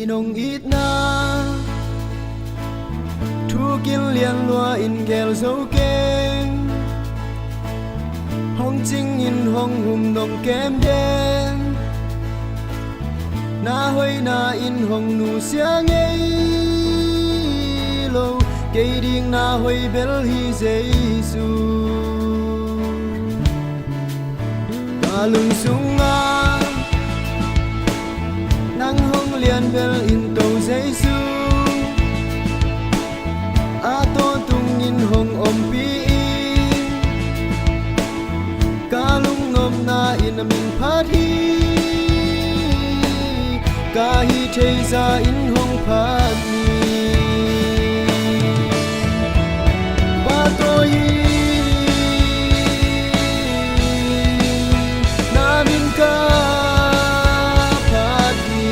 nong ít na thu kiên liền loa in gel dấu keng hong chinh in hong hum nong kem đen na hoi na in hong nu xiang ngây lâu cây điên na hoi bel hi Giêsu ta lung sung nga nang hong liền bel in tàu Giêsu a to tung in hong om pi ca lung ngom na in min phat hi ca hi thei ra in hong phat mi ba to yi na min ca phat mi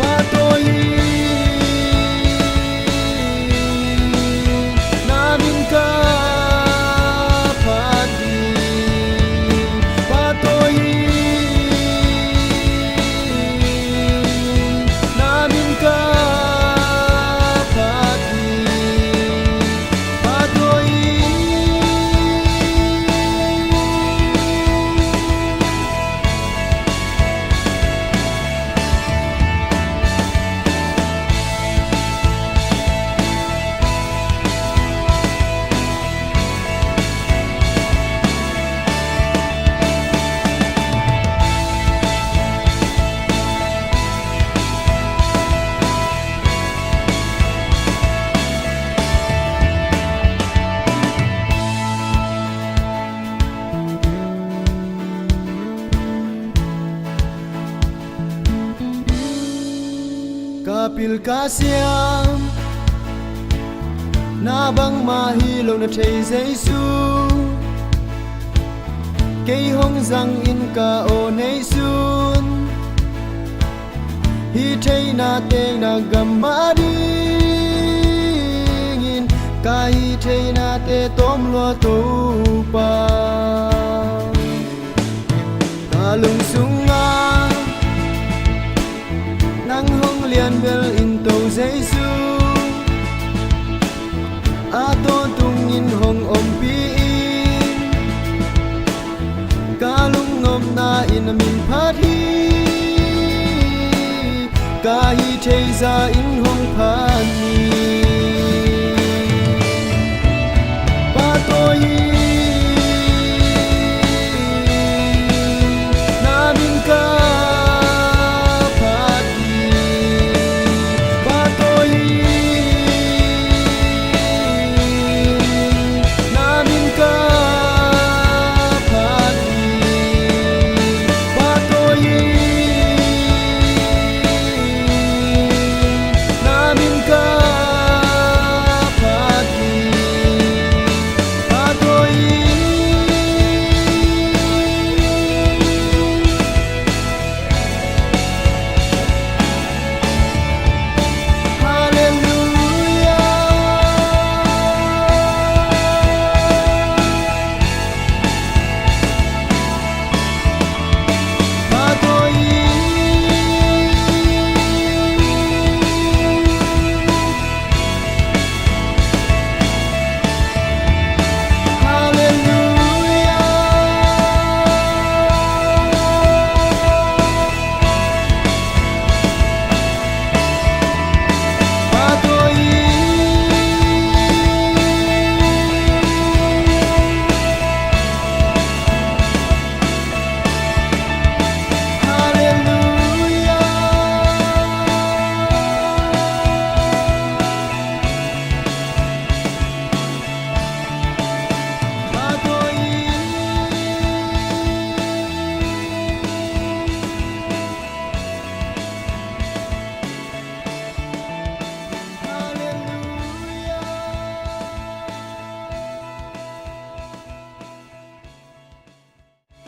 ba to yi na min ca phat mi ba to yi na min ca phat mi ba to yi kapil kasiam na bang mahi lo na thei Giêsu cây hong răng in ka o nei sun hi thei na te na gam ma ding in ka hi thei na te tom lo tu pa ta lung sung nga nang hong liền bel in tàu Giêsu a to tung in hong om pi ca lung ngom na in min phat hi ca hi thei ra in hong phat mi ba to yi